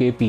KP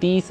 30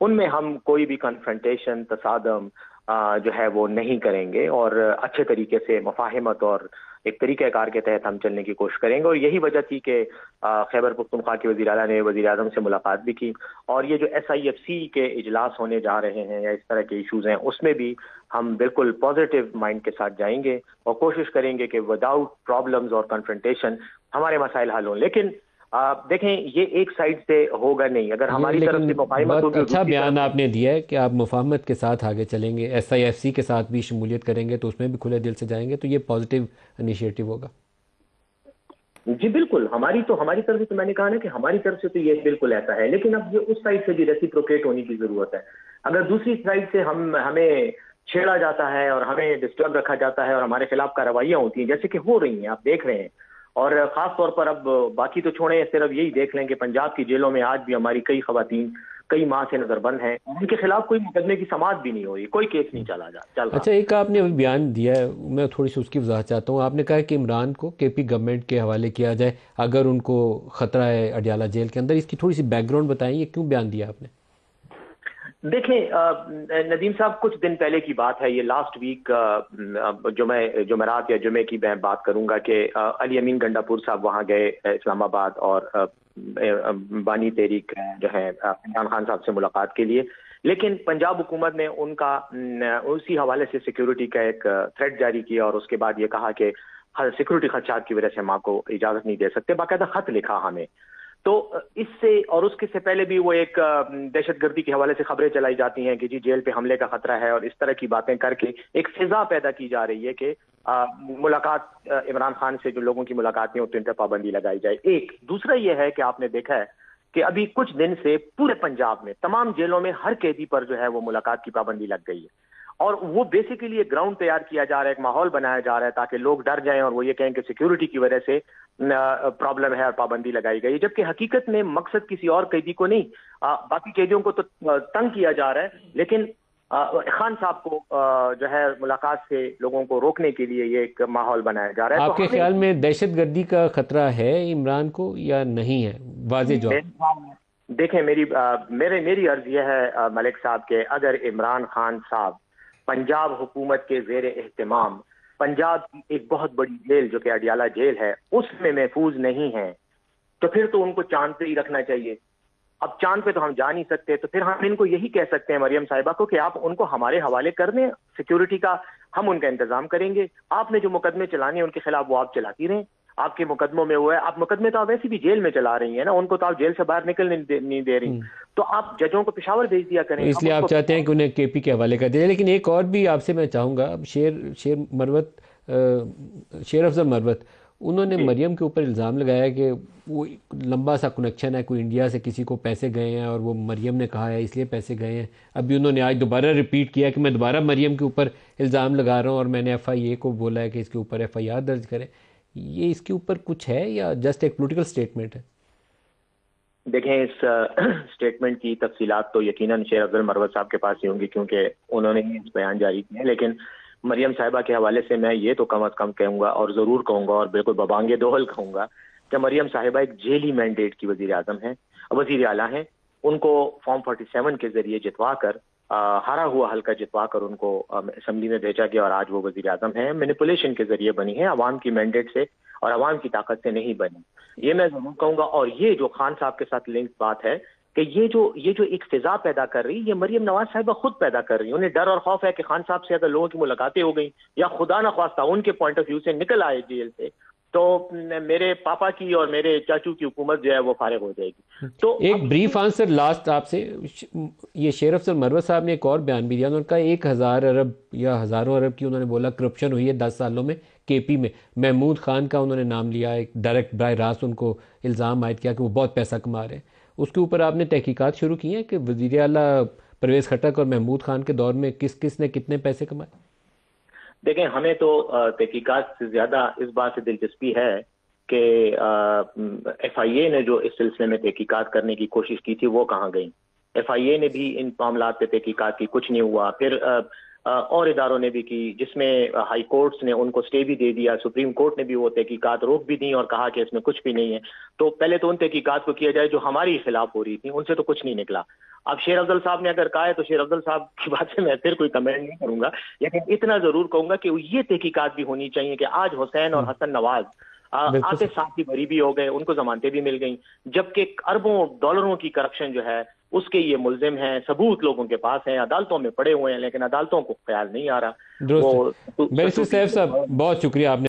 ان میں ہم کوئی بھی کنفرنٹیشن، تصادم جو ہے وہ نہیں کریں گے، اور اچھے طریقے سے مفاہمت اور ایک طریقہ کار کے تحت ہم چلنے کی کوشش کریں گے. اور یہی وجہ تھی کہ خیبر پختونخوا کے وزیر اعلیٰ نے وزیر اعظم سے ملاقات بھی کی، اور یہ جو SIFC کے اجلاس ہونے جا رہے ہیں یا اس طرح کے ایشوز ہیں اس میں بھی ہم بالکل پازیٹیو مائنڈ کے ساتھ جائیں گے اور کوشش کریں گے کہ وداؤٹ پرابلمز اور کنفرنٹیشن ہمارے مسائل حل ہوں. لیکن دیکھیں یہ ایک سائڈ سے ہوگا نہیں، اگر ہماری طرف سے مفاہمت ہوگی. اچھا بیان آپ نے دیا ہے کہ آپ مفاہمت کے ساتھ آگے چلیں گے، SIFC کے ساتھ بھی شمولیت کریں گے تو اس میں بھی کھلے دل سے جائیں گے، تو یہ پازیٹیو انیشیٹو ہوگا. جی بالکل، ہماری طرف سے تو میں نے کہا نا کہ ہماری طرف سے تو یہ بالکل ایسا ہے، لیکن اب یہ اس سائڈ سے بھی ریسیپروکیٹ ہونے کی ضرورت ہے. اگر دوسری سائڈ سے ہمیں چھیڑا جاتا ہے اور ہمیں ڈسٹرب رکھا جاتا ہے اور ہمارے خلاف کارروائیاں ہوتی ہیں جیسے کہ ہو رہی ہیں، آپ دیکھ رہے ہیں، اور خاص طور پر اب باقی تو چھوڑیں، صرف یہی دیکھ لیں کہ پنجاب کی جیلوں میں آج بھی ہماری کئی خواتین کئی ماہ سے نظر بند ہیں، ان کے خلاف کوئی مقدمے کی سماعت بھی نہیں ہو رہی، کوئی کیس نہیں چل رہا. اچھا، ایک آپ نے بیان دیا ہے، میں تھوڑی سی اس کی وضاحت چاہتا ہوں. آپ نے کہا کہ عمران کو KP گورنمنٹ کے حوالے کیا جائے اگر ان کو خطرہ ہے اڈیالہ جیل کے اندر. اس کی تھوڑی سی بیک گراؤنڈ بتائیں، یہ کیوں بیان دیا آپ نے؟ دیکھیں ندیم صاحب، کچھ دن پہلے کی بات ہے، یہ لاسٹ ویک جمعرات یا جمعے کی میں بات کروں گا کہ علی امین گنڈا پور صاحب وہاں گئے اسلام آباد، اور بانی تحریک جو ہے عمران خان صاحب سے ملاقات کے لیے. لیکن پنجاب حکومت نے ان کا اسی حوالے سے سیکیورٹی کا ایک تھریٹ جاری کیا، اور اس کے بعد یہ کہا کہ سیکیورٹی خدشات کی وجہ سے ہم آپ کو اجازت نہیں دے سکتے. باقاعدہ خط لکھا ہمیں. تو اس سے اور اس کے سے پہلے بھی وہ ایک دہشت گردی کے حوالے سے خبریں چلائی جاتی ہیں کہ جی جیل پہ حملے کا خطرہ ہے، اور اس طرح کی باتیں کر کے ایک فضا پیدا کی جا رہی ہے کہ ملاقات عمران خان سے جو لوگوں کی ملاقاتیں ہوتی ہیں ان پر پابندی لگائی جائے. ایک دوسرا یہ ہے کہ آپ نے دیکھا ہے کہ ابھی کچھ دن سے پورے پنجاب میں تمام جیلوں میں ہر قیدی پر جو ہے وہ ملاقات کی پابندی لگ گئی ہے، اور وہ بیسیکلی ایک گراؤنڈ تیار کیا جا رہا ہے، ایک ماحول بنایا جا رہا ہے تاکہ لوگ ڈر جائیں اور وہ یہ کہیں کہ سیکیورٹی کی وجہ سے پرابلم ہے اور پابندی لگائی گئی، جبکہ حقیقت میں مقصد کسی اور قیدی کو نہیں، باقی قیدیوں کو تو تنگ کیا جا رہا ہے، لیکن خان صاحب کو جو ہے ملاقات سے لوگوں کو روکنے کے لیے یہ ایک ماحول بنایا جا رہا ہے. آپ کے خیال میں دہشت گردی کا خطرہ ہے عمران کو یا نہیں ہے؟ واضح جواب. دیکھیں میری عرض یہ ہے ملک صاحب کہ اگر عمران خان صاحب پنجاب حکومت کے زیر اہتمام پنجاب کی ایک بہت بڑی جیل جو کہ اڈیالہ جیل ہے اس میں محفوظ نہیں ہے تو پھر تو ان کو چاند پہ ہی رکھنا چاہیے. اب چاند پہ تو ہم جا نہیں سکتے، تو پھر ہم ان کو یہی کہہ سکتے ہیں مریم صاحبہ کو کہ آپ ان کو ہمارے حوالے کر دیں، سیکیورٹی کا ہم ان کا انتظام کریں گے. آپ نے جو مقدمے چلانے ہیں ان کے خلاف وہ آپ چلاتی رہیں، آپ کے مقدموں میں وہ ہے، آپ مقدمے تو آپ ویسے بھی جیل میں چلا رہی ہیں نا، ان کو تو آپ جیل سے باہر نکلنے نہیں دے رہی، تو آپ ججوں کو پشاور بھیج دیا کریں. اس لیے آپ چاہتے ہیں کہ انہیں KP کے حوالے کر دیں. لیکن ایک اور بھی آپ سے میں چاہوں گا، شیر افضل مروت، انہوں نے مریم کے اوپر الزام لگایا کہ وہ لمبا سا کنیکشن ہے، کوئی انڈیا سے کسی کو پیسے گئے ہیں اور وہ مریم نے کہا ہے اس لیے پیسے گئے ہیں. ابھی انہوں نے آج دوبارہ ریپیٹ کیا کہ میں دوبارہ مریم کے اوپر الزام لگا رہا ہوں اور میں نے FIA کو بولا ہے کہ اس کے اوپر FIR درج کریں. یہ اس کے اوپر کچھ ہے یا جسٹ ایک پولیٹیکل سٹیٹمنٹ ہے؟ دیکھیں اس سٹیٹمنٹ کی تفصیلات تو یقیناً شیر افضل مروت صاحب کے پاس ہی ہوں گی کیونکہ انہوں نے اس بیان جاری کیا ہے، لیکن مریم صاحبہ کے حوالے سے میں یہ تو کم از کم کہوں گا اور ضرور کہوں گا اور بالکل ببانگے دوہل کہوں گا کہ مریم صاحبہ ایک جیلی مینڈیٹ کی وزیر اعلیٰ ہیں. ان کو فارم 47 کے ذریعے جتوا کر ہارا ہوا حلقہ جتوا کر ان کو اسمبلی میں بھیجا گیا اور آج وہ وزیر اعظم ہیں. مینیپولیشن کے ذریعے بنی ہے، عوام کی مینڈیٹ سے اور عوام کی طاقت سے نہیں بنی، یہ میں ضرور کہوں گا. اور یہ جو خان صاحب کے ساتھ لنک بات ہے کہ یہ جو ایک فضا پیدا کر رہی یہ مریم نواز صاحبہ خود پیدا کر رہی. انہیں ڈر اور خوف ہے کہ خان صاحب سے اگر لوگوں کی ملاقاتیں ہو گئیں یا خدا نہ خواستہ ان کے پوائنٹ آف ویو سے نکل آئے جیل سے تو میرے پاپا کی اور میرے چاچو کی حکومت جو ہے وہ فارغ ہو جائے گی. تو ایک بریف آنسر لاسٹ آپ سے، یہ شیر افضل مروت صاحب نے ایک اور بیان بھی دیا، انہوں نے کہا 1000 ارب یا ہزاروں ارب کی انہوں نے بولا کرپشن ہوئی ہے 10 سالوں میں KP میں. محمود خان کا انہوں نے نام لیا، ایک ڈائریکٹ براہ راست ان کو الزام عائد کیا کہ وہ بہت پیسہ کما رہے ہیں. اس کے اوپر آپ نے تحقیقات شروع کی ہیں کہ وزیر اعلیٰ پرویز خٹک اور محمود خان کے دور میں کس نے کتنے پیسے کمائے؟ دیکھیں ہمیں تو تحقیقات سے زیادہ اس بات سے دلچسپی ہے کہ FIA نے جو اس سلسلے میں تحقیقات کرنے کی کوشش کی تھی وہ کہاں گئی. FIA نے بھی ان معاملات پہ تحقیقات کی، کچھ نہیں ہوا. پھر اور اداروں نے بھی کی، جس میں ہائی کورٹس نے ان کو اسٹے بھی دے دیا، سپریم کورٹ نے بھی وہ تحقیقات روک بھی دی اور کہا کہ اس میں کچھ بھی نہیں ہے۔ تو پہلے تو ان تحقیقات کو کیا جائے جو ہماری خلاف ہو رہی تھی، ان سے تو کچھ نہیں نکلا۔ اب شیر افضل صاحب نے اگر کہا ہے تو شیر افضل صاحب کی بات سے میں پھر کوئی کمنٹ نہیں کروں گا، لیکن اتنا ضرور کہوں گا کہ یہ تحقیقات بھی ہونی چاہیے کہ آج حسین اور حسن نواز آتے ساتھ ہی بری بھی ہو گئے، ان کو ضمانتیں بھی مل گئیں، جبکہ اربوں ڈالروں کی کرپشن جو ہے اس کے یہ ملزم ہیں، ثبوت لوگوں کے پاس ہیں، عدالتوں میں پڑے ہوئے ہیں، لیکن عدالتوں کو خیال نہیں آ رہا۔ درست۔ بیرسٹر سیف صاحب بہت شکریہ، آپ نے